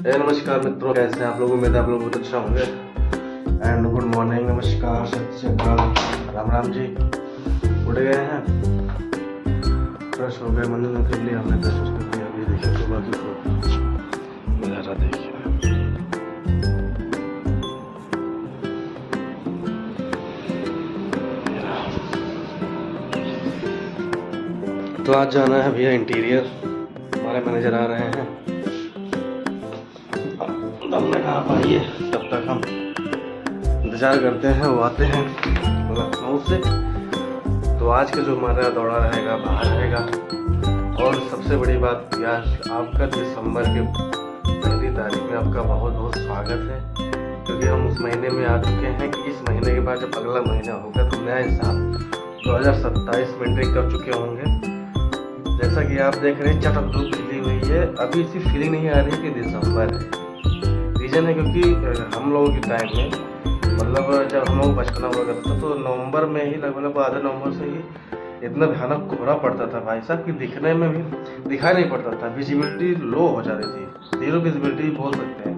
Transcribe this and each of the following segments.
नमस्कार मित्रों, कैसे हैं आप लोग। उम्मीद है आप लोग बहुत अच्छा होंगे। एंड गुड मॉर्निंग, नमस्कार, सत श्री अकाल, राम राम जी। उठ गए हैं, फ्रेश हो गए, मंदिर कर लिया हमने, फ्रेश कर लिया। अभी देखिए सुबह की नज़ारा देखिए। तो आज जाना है भैया इंटीरियर, हमारे मैनेजर आ रहे हैं। हमने कहा आइए, तब तक हम इंतज़ार करते हैं, वो आते हैं लखनऊ से। तो आज का जो हमारा दौरा रहेगा बाहर रहेगा। और सबसे बड़ी बात कि आज आपका दिसंबर के 1 तारीख में आपका बहुत बहुत स्वागत है, क्योंकि हम उस महीने में आ चुके हैं कि इस महीने के बाद जब अगला महीना होगा तो नया साल 2027 में एंट्री कर चुके होंगे। जैसा कि आप देख रहे हैं, चटक धूप खिली हुई है, अभी इसी फीलिंग नहीं आ रही कि दिसंबर है। रीज़न है क्योंकि हम लोगों के टाइम में, मतलब जब हम लोग बचपना हुआ करता था तो नवंबर में ही, लगभग आधे नवंबर से ही इतना भयानक कोहरा पड़ता था भाई साहब कि दिखने में भी दिखाई नहीं पड़ता था, विजिबिलिटी लो हो जाती थी, 0 विजिबिलिटी बोल सकते हैं।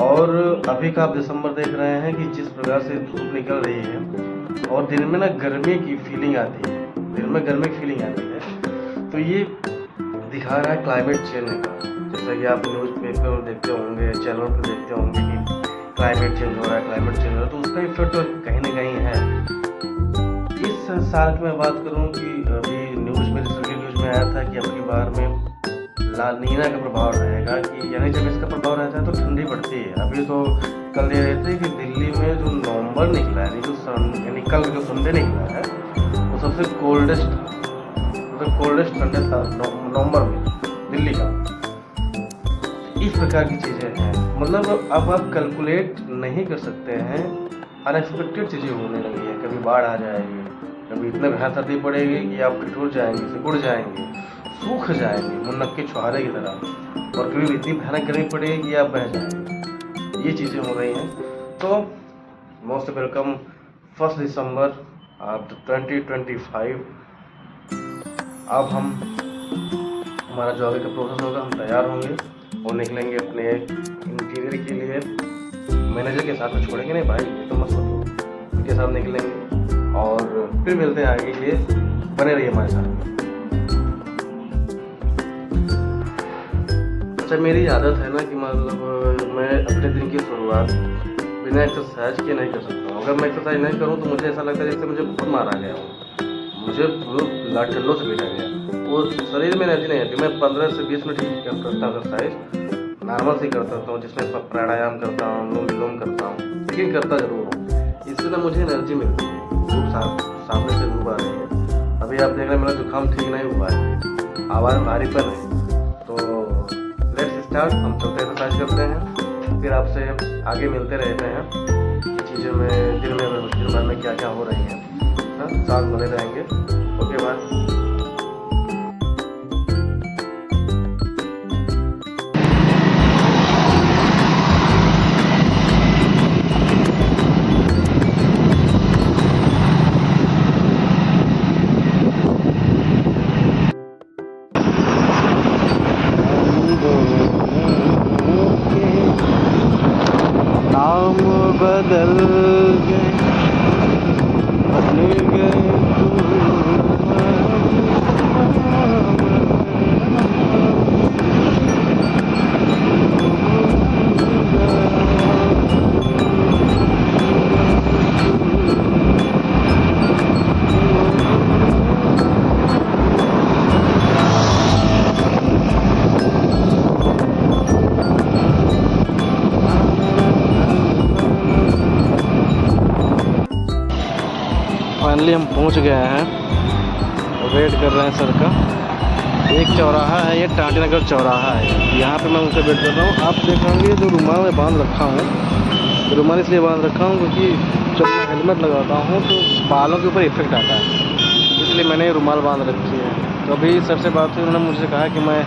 और अभी का आप दिसंबर देख रहे हैं कि जिस प्रकार से धूप निकल रही है और दिन में ना गर्मी की फीलिंग आती है, दिन में गर्मी की फीलिंग आती है। तो ये दिखा रहा है क्लाइमेट चेंज का। जैसा कि आप न्यूज़पेपर में देखते होंगे, चैनल पर देखते होंगे कि क्लाइमेट चेंज हो रहा है, क्लाइमेट चेंज हो रहा है, तो उसका इफेक्ट तो कहीं ना कहीं है। इस साल की मैं बात करूं कि अभी न्यूज़ में, रिसेंटली न्यूज़ में आया था कि अब की बार में ला नीना का प्रभाव रहेगा, कि यानी जब इसका प्रभाव रहता है तो ठंडी बढ़ती है। अभी तो कल ये रहते कि दिल्ली में जो नवंबर निकला है, यानी कल जो संडे निकला है, वो सबसे कोल्डेस्ट संडे था नवंबर में दिल्ली का। इस प्रकार की चीज़ें हैं, मतलब अब आप कैलकुलेट नहीं कर सकते हैं। अनएक्सपेक्टेड चीज़ें होने लगी हैं, कभी बाढ़ आ जाएगी, कभी इतना भयानक सर्दी पड़ेगी कि आप ठिठुर जाएंगे, सिकुड़ जाएंगे, सूख जाएंगे मुनक्के छुहारे की तरह, और कभी इतनी भयानक गर्मी पड़ेगी कि आप बह जाएंगे। ये चीज़ें हो रही हैं। तो मोस्ट वेलकम 1 दिसंबर 2025। अब हमारा जो आगे का प्रोसेस होगा, हम तैयार होंगे और निकलेंगे अपने इंटीरियर के लिए। मैनेजर के साथ में छोड़ेंगे नहीं भाई, ये तो मत सोचो, उनके साथ निकलेंगे और फिर मिलते हैं आगे। ये बने रहिए हमारे साथ। अच्छा, मेरी आदत है ना कि मतलब मैं अपने दिन की शुरुआत बिना एक्सरसाइज के नहीं कर सकता हूँ। अगर मैं एक्सरसाइज नहीं करूँ तो मुझे ऐसा लगता है जैसे मुझे बहुत मारा गया हो, मुझे ठंडों से पीटा गया, वो शरीर में एनर्जी नहीं आती। मैं 15 से 20 मिनट करता हूँ एक्सरसाइज, नॉर्मल से करता हूँ, जिसमें प्राणायाम करता हूँ, अनुलोम विलोम करता हूँ, लेकिन करता जरूर हूँ। इससे ना मुझे एनर्जी मिलती है। धूप सामने से धूप आ रही है, अभी आप देख रहे हैं मेरा जुकाम ठीक नहीं हुआ है, आवाज़ में भारीपन है। तो लेट्स स्टार्ट, हम चलते एक्सरसाइज करते हैं, फिर आपसे आगे मिलते रहते हैं चीज़ों में, दिन भर में क्या क्या हो रही है। साथ बने रहेंगे। Okay bye. नाम बदल गए, बदल गए फाइनली हम पहुंच गए हैं, वेट कर रहे हैं सर का। एक चौराहा है, ये टाटी नगर चौराहा है, यहाँ पे मैं उनसे वेट कर रहा हूँ। आप देखेंगे जो रुमाल में बांध रखा हूँ, रुमाल इसलिए बांध रखा हूँ क्योंकि जब मैं हेलमेट लगाता हूँ तो बालों के ऊपर इफेक्ट आता है, इसलिए मैंने रुमाल बांध रखी है। तो अभी सर से बात हुई, उन्होंने मुझसे कहा कि मैं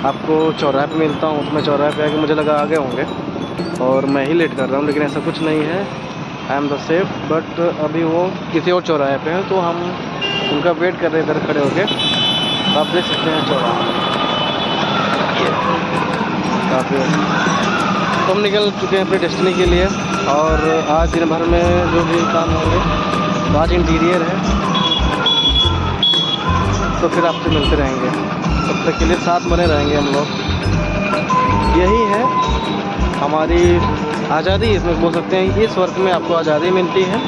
आपको चौराहे पे मिलता हूँ। तो मैं चौराहे पे आके, मुझे लगा आ गए होंगे और मैं ही लेट कर रहा हूँ, लेकिन ऐसा कुछ नहीं है, I am the safe. But अभी वो किसी और चौराहे पे हैं, तो हम उनका वेट कर रहे हैं इधर खड़े होके। आप देख सकते हैं चौराहा। काफ़ी। तो हम निकल चुके हैं अपनी डेस्टिनी के लिए और आज दिन भर में जो भी काम होंगे, तो आज इंटीरियर है, तो फिर आपसे मिलते रहेंगे। तब तक के लिए साथ बने रहेंगे हम लोग। यही है हमारी आज़ादी, इसमें बोल सकते हैं। इस वर्क में आपको आज़ादी मिलती है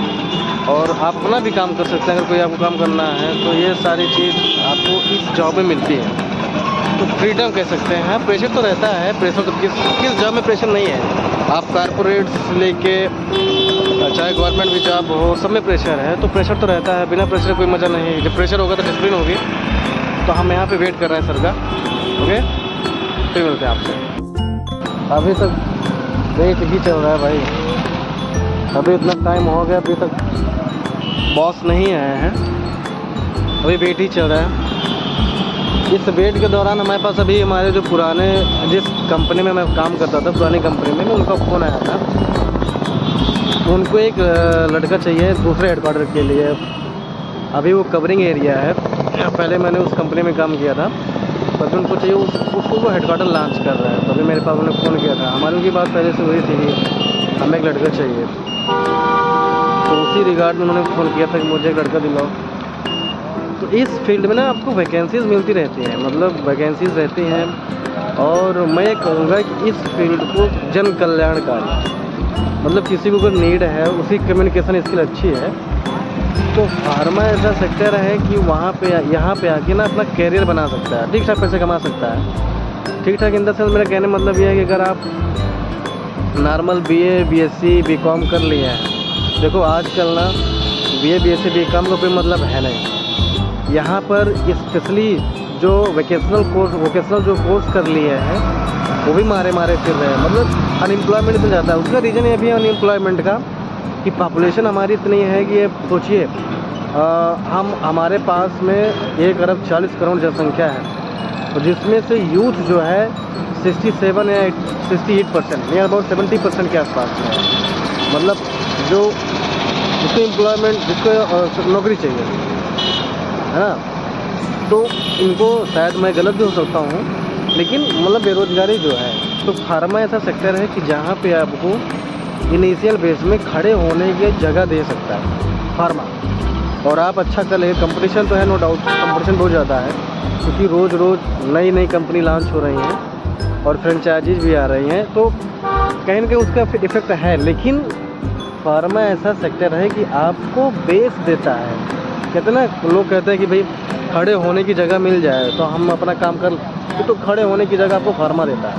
और आप अपना भी काम कर सकते हैं। अगर कोई आपको काम करना है तो ये सारी चीज़ आपको इस जॉब में मिलती है, तो फ्रीडम कह सकते हैं। प्रेशर तो रहता है, प्रेशर तो किस जॉब में प्रेशर नहीं है। आप कारपोरेट से लेके चाहे गवर्नमेंट भी जॉब हो, सब में प्रेशर है। तो प्रेशर तो रहता है, बिना प्रेशर कोई मज़ा नहीं है। जब प्रेशर होगा तो डिसिप्लिन होगी। तो हम यहाँ पे वेट कर रहे हैं सर का। ओके, फिर मिलते हैं आपसे। अभी तक वेट ही चल रहा है भाई, अभी इतना टाइम हो गया, अभी तक बॉस नहीं आए हैं, अभी वेट ही चल रहा है। इस वेट के दौरान हमारे पास अभी हमारे जो पुराने, जिस कंपनी में मैं काम करता था, पुरानी कंपनी में, उनका फ़ोन आया था। उनको एक लड़का चाहिए दूसरे हेडक्वार्टर के लिए। अभी वो कवरिंग एरिया है, पहले मैंने उस कंपनी में काम किया था, तभी उनको चाहिए, उसको वो हेडक्वार्टर लॉन्च कर रहा है। तभी मेरे पास उन्होंने फ़ोन किया था। हमारी उनकी बात पहले से हुई थी कि हमें एक लड़का चाहिए, तो उसी रिगार्ड में उन्होंने फ़ोन किया था कि मुझे एक लड़का दिलाओ। तो इस फील्ड में ना आपको वैकेंसीज़ मिलती रहती हैं, मतलब वैकेंसीज़ रहती हैं। और मैं ये कहूँगा कि इस फील्ड को जन कल्याणकारी, मतलब किसी को अगर नीड है, उसकी कम्युनिकेशन स्किल अच्छी है, तो फार्मा ऐसा सेक्टर है कि वहाँ पे यहाँ पे आके ना अपना कैरियर बना सकता है, ठीक ठाक पैसे कमा सकता है। ठीक ठाक इन द सेंस मेरा कहने मतलब ये है कि अगर आप नॉर्मल BA BSc BCom कर लिए हैं, देखो आजकल ना BA BSc BCom का कोई मतलब है नहीं। यहाँ पर स्पेशली जो वोकेशनल जो कोर्स कर लिए हैं, वो भी मारे फिर रहे हैं, मतलब अनएम्प्लॉयमेंट मिल जाता है। उसका रीज़न ये भी है अनएम्प्लॉयमेंट का कि पॉपुलेशन हमारी इतनी है कि ये सोचिए, हमारे पास में 1 अरब 40 करोड़ जनसंख्या है, तो जिसमें से यूथ जो है 67 या 68% या अबाउट 70% के आसपास में है। मतलब जिसको एम्प्लॉयमेंट, जिसको नौकरी चाहिए, है ना। तो इनको शायद मैं गलत भी हो सकता हूँ, लेकिन मतलब बेरोज़गारी जो है, तो फार्मा ऐसा सेक्टर है कि जहाँ पे आपको इनिशियल बेस में खड़े होने की जगह दे सकता है फार्मा। और आप अच्छा कर ले, कंपटीशन तो है, नो डाउट कंपटीशन बहुत ज़्यादा है, क्योंकि रोज़ नई कंपनी लॉन्च हो रही हैं और फ्रेंचाइजीज भी आ रही हैं, तो कहीं ना कहीं उसका इफ़ेक्ट है। लेकिन फार्मा ऐसा सेक्टर है कि आपको बेस देता है। कहते हैं ना, लोग कहते हैं कि भाई खड़े होने की जगह मिल जाए तो हम अपना काम कर, तो खड़े होने की जगह आपको फार्मा देता है।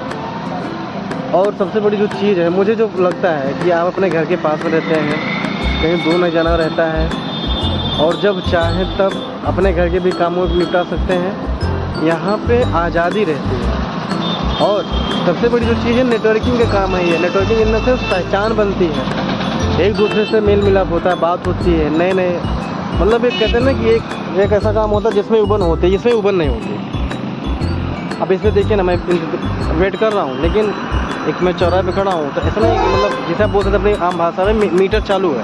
और सबसे बड़ी जो चीज़ है, मुझे जो लगता है कि आप अपने घर के पास में रहते हैं, कहीं दूर नहीं जाना रहता है, और जब चाहें तब अपने घर के भी कामों को निपटा सकते हैं। यहाँ पे आज़ादी रहती है। और सबसे बड़ी जो चीज़ है, नेटवर्किंग का काम है। ये नेटवर्किंग इन से पहचान बनती है, एक दूसरे से मेल मिलाप होता है, बात होती है, नए मतलब एक कहते हैं ना कि एक ऐसा काम होता है जिसमें उबन होती है, जिसमें उबन नहीं होती। अब इसमें देखिए ना, मैं वेट कर रहा हूँ, लेकिन एक मैं चौराहे पे खड़ा हूँ, तो ऐसा नहीं कि मतलब जैसे आप बोल सकते अपनी आम भाषा में मीटर चालू है,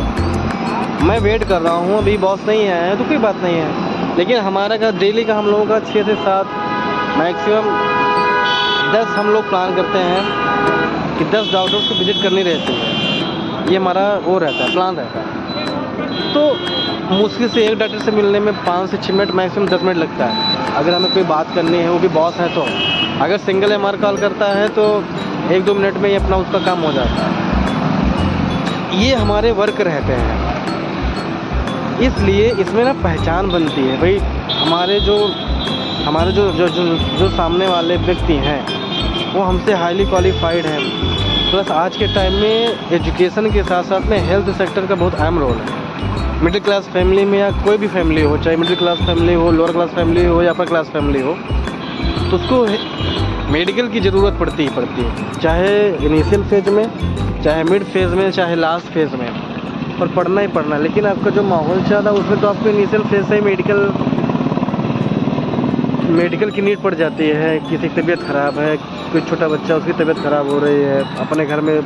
मैं वेट कर रहा हूँ, अभी बॉस नहीं आया है, तो कोई बात नहीं है। लेकिन हमारा का डेली का हम लोगों का 6 से 7 मैक्सिमम 10 हम लोग प्लान करते हैं कि 10 डॉक्टर्स को विजिट करनी रहती है। ये हमारा वो रहता है, प्लान रहता है। तो मुश्किल से एक डॉक्टर से मिलने में 5 से 6 मिनट, मैक्सिमम 10 मिनट लगता है। अगर हमें कोई बात करनी है, वो भी बॉस है, तो अगर सिंगल MR कॉल करता है तो 1-2 मिनट में ही अपना उसका काम हो जाता है। ये हमारे वर्क रहते हैं, इसलिए इसमें ना पहचान बनती है भाई। हमारे जो सामने वाले व्यक्ति हैं, वो हमसे हाईली क्वालिफाइड हैं। प्लस आज के टाइम में एजुकेशन के साथ साथ में हेल्थ सेक्टर का बहुत अहम रोल है। मिडिल क्लास फैमिली में या कोई भी फैमिली हो, चाहे मिडिल क्लास फैमिली हो, लोअर क्लास फैमिली हो या अपर क्लास फैमिली हो, तो उसको मेडिकल की ज़रूरत पड़ती है, चाहे इनिशियल फेज में, चाहे मिड फेज़ में, चाहे लास्ट फेज़ में, पर पढ़ना ही पढ़ना। लेकिन आपका जो माहौल चल रहा है उसमें तो आपको इनिशियल फेज से ही मेडिकल की नीड पड़ जाती है। किसी की तबीयत ख़राब है, कोई छोटा बच्चा, उसकी तबीयत ख़राब हो रही है, अपने घर में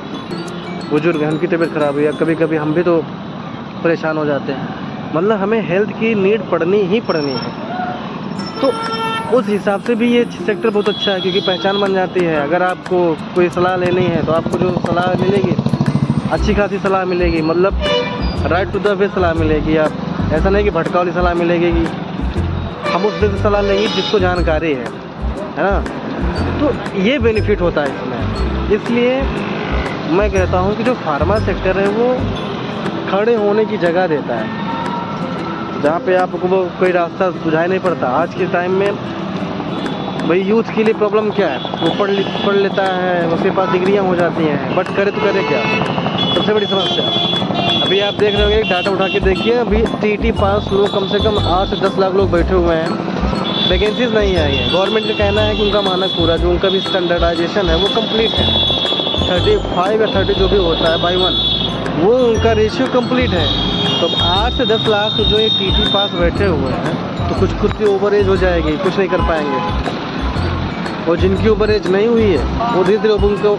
बुजुर्ग हैं, उनकी तबीयत ख़राब हुई है, कभी कभी हम भी तो परेशान हो जाते हैं। मतलब हमें हेल्थ की नीड पड़नी ही पड़नी है। तो उस हिसाब से भी ये सेक्टर बहुत अच्छा है, क्योंकि पहचान बन जाती है। अगर आपको कोई सलाह लेनी है तो आपको जो सलाह मिलेगी अच्छी खासी सलाह मिलेगी, मतलब राइट टू द वे सलाह मिलेगी। आप ऐसा नहीं कि भटका वाली सलाह मिलेगी कि हम उस वे से सलाह लेंगे जिसको जानकारी है ना। तो ये बेनिफिट होता है इसमें। इसलिए मैं कहता हूँ कि जो फार्मा सेक्टर है वो खड़े होने की जगह देता है, जहाँ पे आपको वो कोई रास्ता सुझाई नहीं पड़ता। आज के टाइम में भाई यूथ के लिए प्रॉब्लम क्या है, वो पढ़ लेता है, उसके पास डिग्रियाँ हो जाती हैं, बट करे तो करे क्या, सबसे बड़ी समस्या। अभी आप देख रहे होंगे, डाटा उठा के देखिए, अभी टीटी पास लोग कम से कम 8 से 10 लाख लोग बैठे हुए हैं, वैकेंसीज नहीं आई है। गवर्नमेंट का कहना है कि उनका मानक पूरा जो उनका भी स्टैंडर्डाइजेशन है वो कंप्लीट है, 35 या 30 जो भी होता है बाई 1, वो उनका रेशियो कंप्लीट है। तो 8 से 10 लाख जो ये टीटी पास बैठे हुए हैं, तो कुछ खुद की ओवर एज हो जाएगी, कुछ नहीं कर पाएंगे। और जिनकी ओवर एज नहीं हुई है वो धीरे धीरे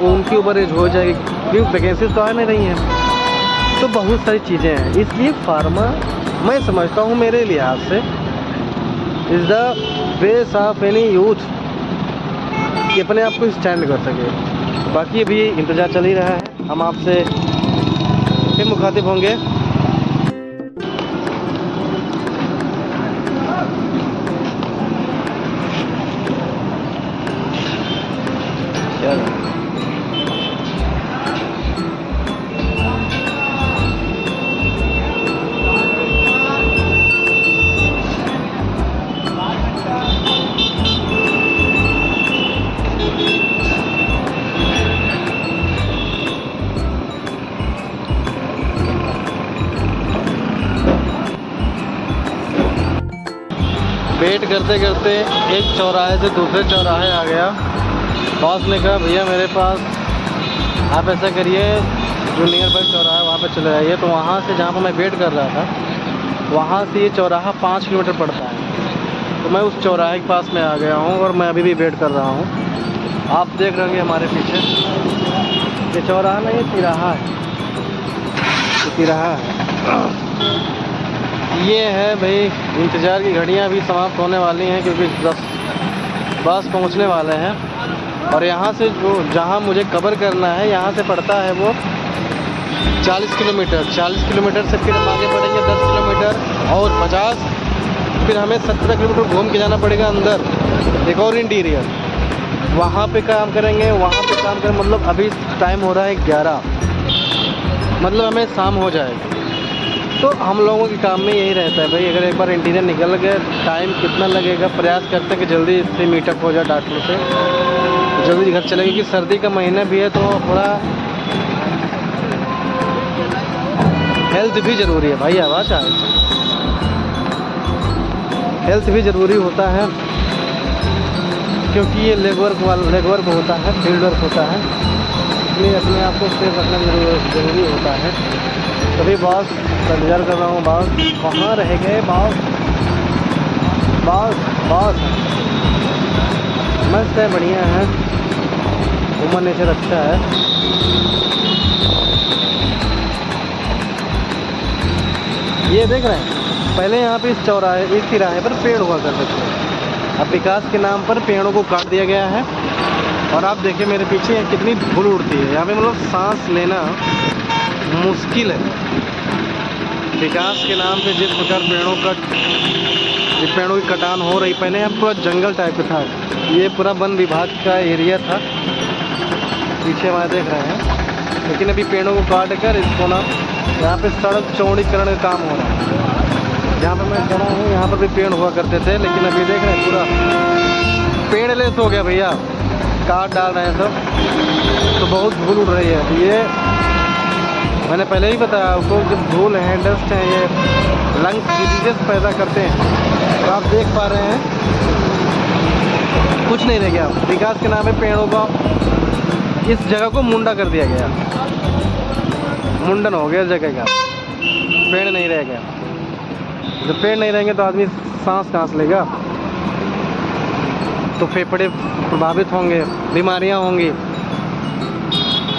उनकी ओवर एज हो जाएगी, क्योंकि वैकेंसीज तो आ नहीं रही हैं। तो बहुत सारी चीज़ें हैं, इसलिए फार्मा मैं समझता हूँ मेरे लिहाज से is the base of any youth कि अपने आप को स्टैंड कर सके। बाकी अभी इंतज़ार चल ही रहा है, हम आपसे फिर मुखातिब होंगे। वेट करते करते एक चौराहे से दूसरे चौराहे आ गया। बॉस ने कहा भैया मेरे पास, आप ऐसा करिए जो नियर बाई चौराहा वहाँ पे चले जाइए। तो वहाँ से जहाँ पर मैं वेट कर रहा था, वहाँ से ये चौराहा 5 किलोमीटर पड़ता है। तो मैं उस चौराहे के पास में आ गया हूँ और मैं अभी भी वेट कर रहा हूँ। आप देख रहे होंगे हमारे पीछे ये चौराहा नहीं, ये तिराहा है, ये तिराहा है। ये है भाई, इंतज़ार की घड़ियाँ भी समाप्त होने वाली हैं, क्योंकि बस पहुँचने वाले हैं। और यहाँ से जो जहाँ मुझे कवर करना है, यहाँ से पड़ता है वो 40 किलोमीटर। 40 किलोमीटर से फिर हम आगे बढ़ेंगे 10 किलोमीटर और 50, फिर हमें 17 किलोमीटर घूम के जाना पड़ेगा अंदर, एक और इंटीरियर, वहाँ पे काम करेंगे, वहाँ पे काम करें। मतलब अभी टाइम हो रहा है 11, मतलब हमें शाम हो जाएगी। तो हम लोगों के काम में यही रहता है भाई, अगर एक बार इंटीरियर निकल गए, टाइम कितना लगेगा, प्रयास करते हैं कि जल्दी इससे मीटअप हो जाए डॉक्टर से, जल्दी घर चले, क्योंकि सर्दी का महीना भी है, तो थोड़ा हेल्थ भी ज़रूरी है भाई। आवाज़ आ रही है, हेल्थ भी ज़रूरी होता है, क्योंकि ये लेग वर्क होता है, फील्ड वर्क होता है, इसलिए अपने आप को सेफ रखना ज़रूरी होता है। तभी बॉस का इंतज़ार कर रहा हूँ। बॉस कहाँ रह गए? बॉस मस्त है, बढ़िया है, ह्यूमन नेचर अच्छा है। ये देख रहे हैं, पहले यहाँ पे इस तिराहे पर पेड़ हुआ करते थे। अब विकास के नाम पर पेड़ों को काट दिया गया है। और आप देखिए मेरे पीछे कितनी धूल उड़ती है, यहाँ पे मतलब सांस लेना मुश्किल है। विकास के नाम पे जिस प्रकार पेड़ों की कटान हो रही, पहले यहाँ पूरा जंगल टाइप का था, ये पूरा वन विभाग का एरिया था, पीछे वहाँ देख रहे हैं। लेकिन अभी पेड़ों को काट कर इसको ना, यहाँ पे सड़क चौड़ीकरण का काम हो रहा है। जहाँ पर मैं खड़ा हूँ यहाँ पर भी पेड़ हुआ करते थे, लेकिन अभी देख रहे हैं पूरा पेड़ लेस हो गया भैया, काट डाल रहे हैं सब, तो बहुत धूल उड़ रही है। ये मैंने पहले ही बताया आपको, जब धूल है, डस्ट है, ये लंग्स डिजीजेस पैदा करते हैं। तो आप देख पा रहे हैं कुछ नहीं रह गया। विकास के नाम पे पेड़ों का, इस जगह को मुंडा कर दिया गया, मुंडन हो गया इस जगह का, पेड़ नहीं रह गया। जब पेड़ नहीं रहेंगे तो आदमी सांस कहाँ से लेगा, तो फेफड़े प्रभावित होंगे, बीमारियां होंगी,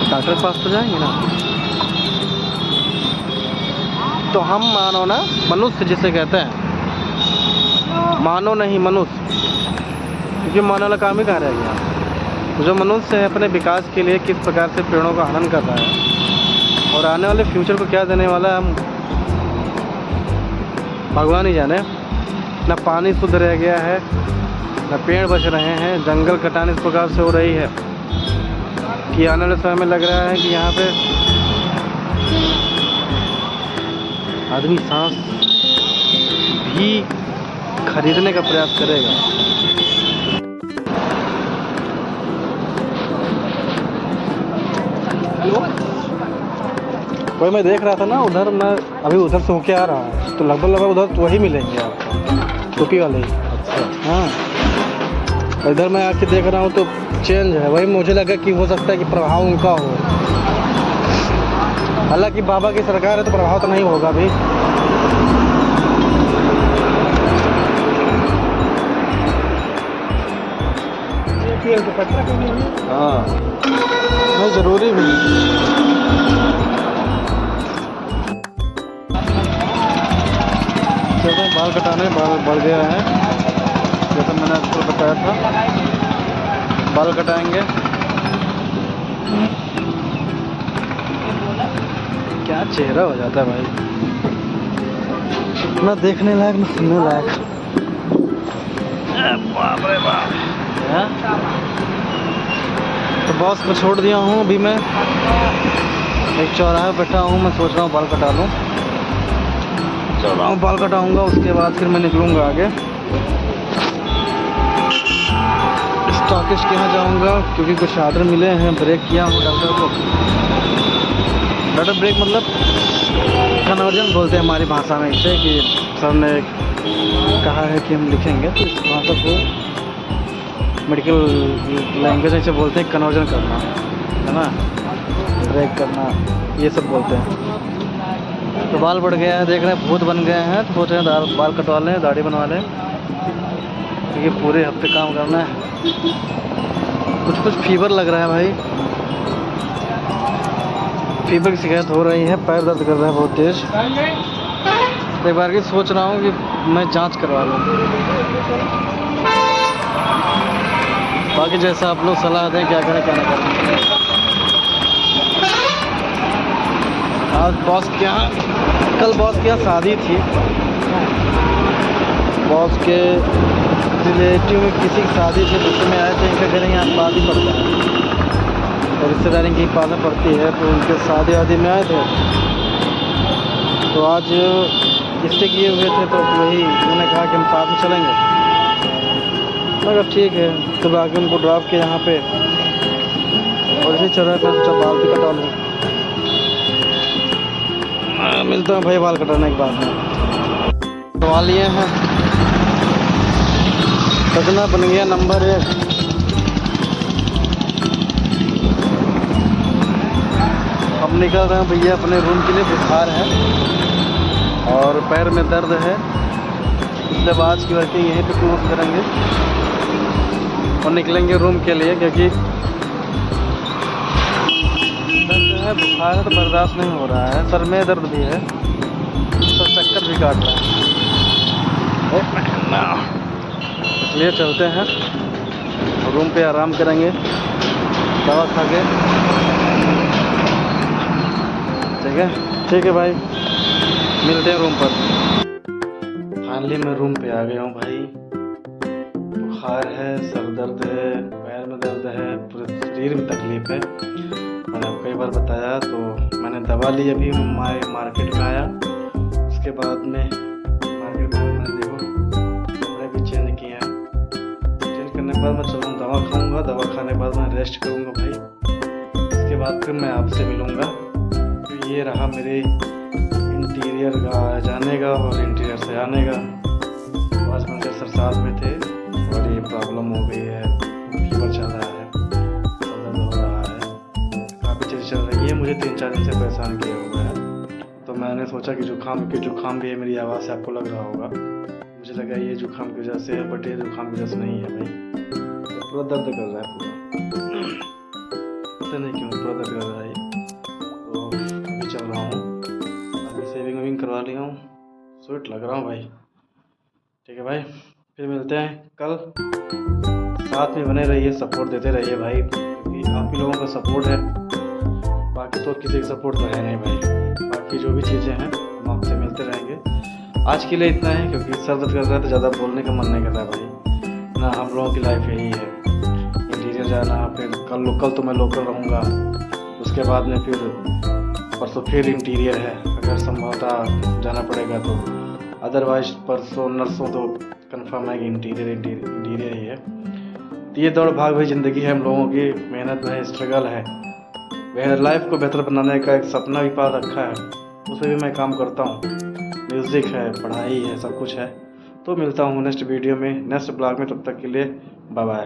डॉक्टर के पास तो जाएंगे ना। तो हम मानो ना, मनुष्य जिसे कहते हैं, मानो नहीं मनुष्य, क्योंकि मानव वाला काम ही कहाँ रह गया। जो मनुष्य है अपने विकास के लिए किस प्रकार से पेड़ों का हनन कर रहा है और आने वाले फ्यूचर को क्या देने वाला है, हम भगवान ही जाने। ना पानी शुद्ध रह गया है, ना पेड़ बच रहे हैं, जंगल कटान इस प्रकार से हो रही है कि आने वाले समय में लग रहा है कि यहाँ पे आदमी सांस भी खरीदने का प्रयास करेगा। कोई मैं देख रहा था ना उधर, मैं अभी उधर से होके आ रहा हूँ, तो लगभग उधर तो वही मिलेंगे आपको, टोपी वाले ही। अच्छा हाँ, इधर मैं आके देख रहा हूँ तो चेंज है। वही मुझे लगा कि हो सकता है कि प्रभाव उनका हो, हालांकि बाबा की सरकार है तो प्रभाव तो नहीं होगा भी। हाँ नहीं, जरूरी भी। चलते हैं बाल कटाने, बाल बढ़ गया है जैसा मैंने आपको बताया था, बाल कटाएंगे। क्या चेहरा हो जाता है भाई, ना देखने लायक ना सुनने लायक। बाप रे बाप। तो बॉस को छोड़ दिया हूँ, अभी मैं एक चौराहे बैठा हूँ, मैं सोच रहा हूँ बाल कटा लूँ। चल रहा हूँ, बाल कटाऊँगा, उसके बाद फिर मैं निकलूँगा आगे स्टॉकिस्ट के यहाँ जाऊँगा, क्योंकि कुछ आर्डर मिले हैं। ब्रेक किया हूँ डॉक्टर को। डॉक्टर ब्रेक मतलब कन्वर्जन बोलते हैं हमारी भाषा में इसे, कि सर ने कहा है कि हम लिखेंगे, तो इस भाषा को मेडिकल लैंग्वेज ऐसे बोलते हैं, कन्वर्जन करना है ना, ब्रेक करना, ये सब बोलते हैं। तो बाल बढ़ गया है, देख रहे हैं भूत बन गए हैं, तो सोच रहे हैं बाल कटवा लें, दाढ़ी बनवा लें, क्योंकि पूरे हफ्ते काम करना है। कुछ फीवर लग रहा है भाई, फीवर की शिकायत हो रही है, पैर दर्द कर रहा है बहुत तेज। एक बार की सोच रहा हूँ कि मैं जांच करवा लूँ। बाकी जैसा आप लोग सलाह दें, क्या करें क्या ना करें। आज बॉस के यहाँ, कल बॉस के यहाँ शादी थी, बॉस के रिलेटिव में किसी की शादी थी, जिसमें आए थे। इनके घर यहाँ पास ही पड़ता है, और रिश्तेदारी की पास पड़ती है, तो उनके शादी वादी में आए थे। तो आज इससे किए हुए थे, तो वही उन्होंने कहा कि हम साथ में चलेंगे। मगर ठीक है, तो आके उनको ड्रॉप के यहाँ पे, और इसी चौराहे पे सोचा बाल भी कटा लूँ। मिलता हूँ भाई बाल कटाने के बाद में। करवा लिए हैं, सजना बन गया नंबर 1। अब निकल रहे हैं भैया अपने रूम के लिए। बुखार है और पैर में दर्द है, इसलिए आज की वर्किंग यहीं पे क्लोज करेंगे और निकलेंगे रूम के लिए, क्योंकि दर्द है, बुखार है तो बर्दाश्त नहीं हो रहा है। सर में दर्द भी है, सर चक्कर भी काट रहा है, इसलिए चलते हैं रूम पे, आराम करेंगे, दवा खा के। ठीक है भाई, मिलते हैं रूम पर। फाइनली मैं रूम पे आ गया हूँ भाई। बुखार है, सर दर्द है, पैर में दर्द है, पूरे शरीर में तकलीफ़ है। मैंने आपको कई बार बताया, तो मैंने दवा ली। अभी मार्केट में आया, उसके बाद में मार्केट में मैंने देखो कपड़े भी चेंज किए हैं। चेंज करने के बाद मैं चलूँ दवा खाऊँगा, दवा खाने के बाद मैं रेस्ट करूँगा भाई। उसके बाद फिर मैं आपसे मिलूँगा। तो ये रहा मेरे इंटीरियर का जाने का और इंटीरियर से आने का। आज मेरे सर साथ में थे और ये प्रॉब्लम हो गई है, फीवर चल रहा है, दर्द हो रहा है, काफ़ी चीज़ चल रही है। मुझे 3-4 दिन से परेशान किए हुए हैं, तो मैंने सोचा कि जुकाम भी है। मेरी आवाज़ से आपको लग रहा होगा, मुझे लगा ये जुकाम की वजह से है, बट ये जुकाम की वजह से नहीं है भाई। तो पूरा दर्द कर रहा है, पूरा पता नहीं क्यों पूरा दर्द कर रहा है। तो अभी चल रहा हूँ, अभी सेविंग करवा लिया हूँ, स्वेट लग रहा हूँ भाई। ठीक है भाई, फिर मिलते हैं कल साथ में बने रहिए, सपोर्ट देते रहिए भाई, क्योंकि आप ही लोगों का सपोर्ट है, बाकी तो किसी का सपोर्ट तो है नहीं भाई। बाकी जो भी चीज़ें हैं हम आपसे मिलते रहेंगे। आज के लिए इतना है, क्योंकि सर दर्द कर रहा है तो ज़्यादा बोलने का मन नहीं करता है भाई ना। हम लोगों की लाइफ यही है, इंटीरियर जाना, फिर कल तो मैं लोकल रहूँगा, उसके बाद में फिर परसों फिर इंटीरियर है, अगर संभवतः जाना पड़ेगा तो। अदरवाइज परसों नरसों तो कंफर्म है कि इंटीरियर ही है। तो ये दौड़ भाग भाई ज़िंदगी है हम लोगों की, मेहनत है, स्ट्रगल है। लाइफ को बेहतर बनाने का एक सपना भी पाल रखा है, उस पर भी मैं काम करता हूँ। म्यूज़िक है, पढ़ाई है, सब कुछ है। तो मिलता हूँ नेक्स्ट वीडियो में, नेक्स्ट ब्लॉग में, तब तक के लिए बाय बाय।